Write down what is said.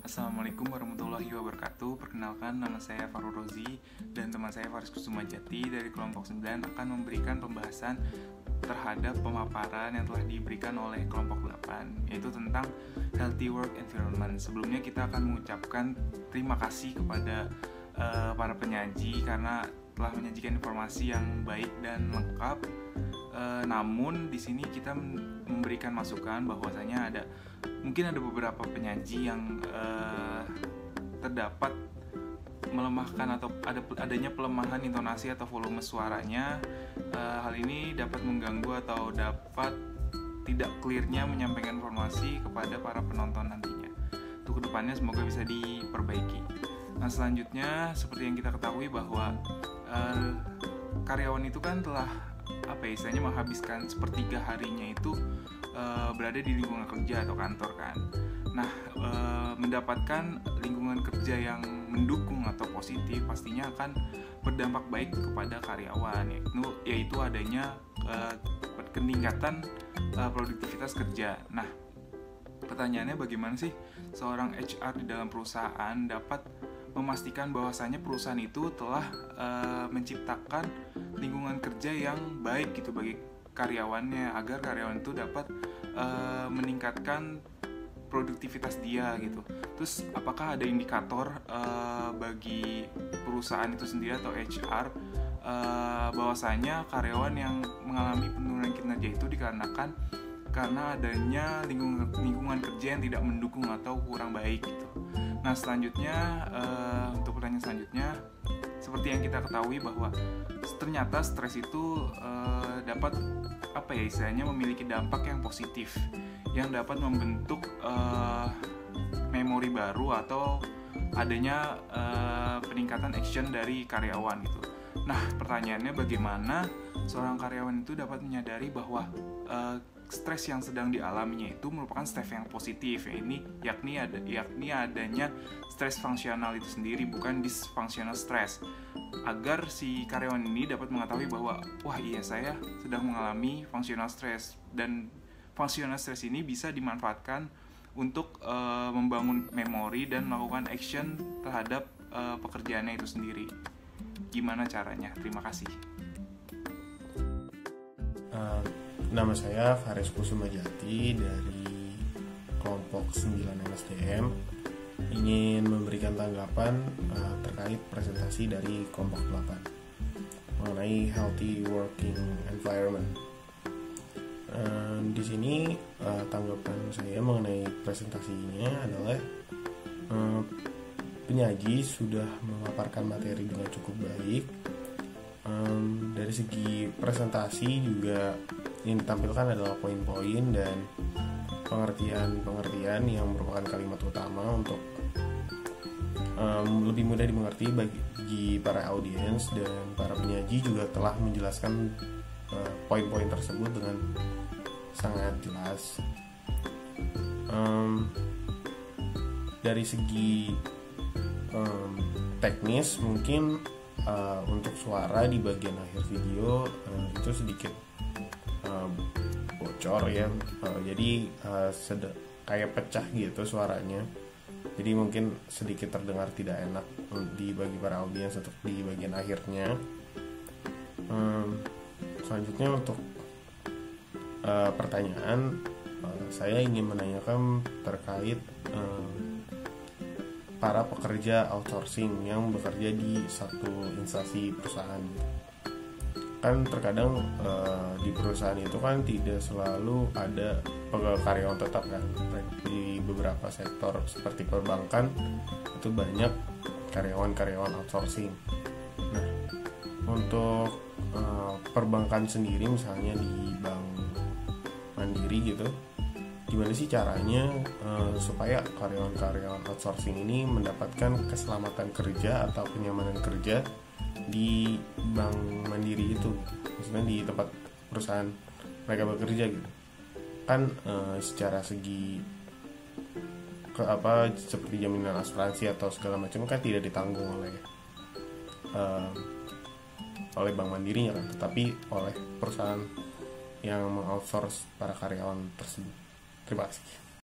Assalamualaikum warahmatullahi wabarakatuh. Perkenalkan, nama saya Farul Rozi dan teman saya Faris Kusumajati dari kelompok 9 akan memberikan pembahasan terhadap pemaparan yang telah diberikan oleh kelompok 8, yaitu tentang healthy work environment. Sebelumnya kita akan mengucapkan terima kasih kepada para penyaji karena telah menyajikan informasi yang baik dan lengkap. Namun di sini kita memberikan masukan bahwasanya mungkin ada beberapa penyaji yang terdapat melemahkan atau adanya pelemahan intonasi atau volume suaranya. Hal ini dapat mengganggu atau dapat tidak clearnya menyampaikan informasi kepada para penonton nantinya. Untuk kedepannya semoga bisa diperbaiki. Nah, selanjutnya seperti yang kita ketahui bahwa karyawan itu kan telah istilahnya menghabiskan sepertiga harinya itu berada di lingkungan kerja atau kantor kan. Nah, mendapatkan lingkungan kerja yang mendukung atau positif pastinya akan berdampak baik kepada karyawan, yaitu adanya peningkatan produktivitas kerja. Nah, pertanyaannya bagaimana sih seorang HR di dalam perusahaan dapat memastikan bahwasanya perusahaan itu telah menciptakan lingkungan kerja yang baik gitu bagi karyawannya, agar karyawan itu dapat meningkatkan produktivitas dia gitu. Terus apakah ada indikator bagi perusahaan itu sendiri atau HR bahwasanya karyawan yang mengalami penurunan kinerja itu dikarenakan karena adanya lingkungan kerja yang tidak mendukung atau kurang baik gitu. Nah, selanjutnya untuk pertanyaan selanjutnya, seperti yang kita ketahui bahwa ternyata stres itu dapat istilahnya memiliki dampak yang positif yang dapat membentuk memori baru atau adanya peningkatan action dari karyawan gitu. Nah, pertanyaannya bagaimana seorang karyawan itu dapat menyadari bahwa stres yang sedang dialaminya itu merupakan stres yang positif, yakni adanya stres fungsional itu sendiri, bukan dysfunctional stress, agar si karyawan ini dapat mengetahui bahwa saya sedang mengalami functional stress, dan functional stress ini bisa dimanfaatkan untuk membangun memori dan melakukan action terhadap pekerjaannya itu sendiri. Gimana caranya? Terima kasih. Nama saya Faris Kusumajati dari kelompok 9 MSDM, ingin memberikan tanggapan terkait presentasi dari kelompok 8 mengenai healthy working environment. Di sini tanggapan saya mengenai presentasinya adalah penyaji sudah memaparkan materi dengan cukup baik. Dari segi presentasi juga yang ditampilkan adalah poin-poin dan pengertian yang merupakan kalimat utama untuk lebih mudah dimengerti bagi para audiens, dan para penyaji juga telah menjelaskan poin-poin tersebut dengan sangat jelas. Dari segi teknis mungkin untuk suara di bagian akhir video itu sedikit bocor ya, jadi kayak pecah gitu suaranya, jadi mungkin sedikit terdengar tidak enak bagi para audiens untuk di bagian akhirnya. Selanjutnya untuk pertanyaan, saya ingin menanyakan terkait para pekerja outsourcing yang bekerja di satu instansi perusahaan. Kan terkadang di perusahaan itu kan tidak selalu ada karyawan tetap kan. Di beberapa sektor seperti perbankan itu banyak karyawan outsourcing. Nah, untuk perbankan sendiri misalnya di Bank Mandiri gitu, gimana sih caranya supaya karyawan outsourcing ini mendapatkan keselamatan kerja atau kenyamanan kerja di Bank Mandiri itu, maksudnya di tempat perusahaan mereka bekerja gitu kan. Secara segi seperti jaminan asuransi atau segala macam kan tidak ditanggung oleh Bank Mandirinya kan, tetapi oleh perusahaan yang mengoutsource para karyawan tersebut. Terima kasih.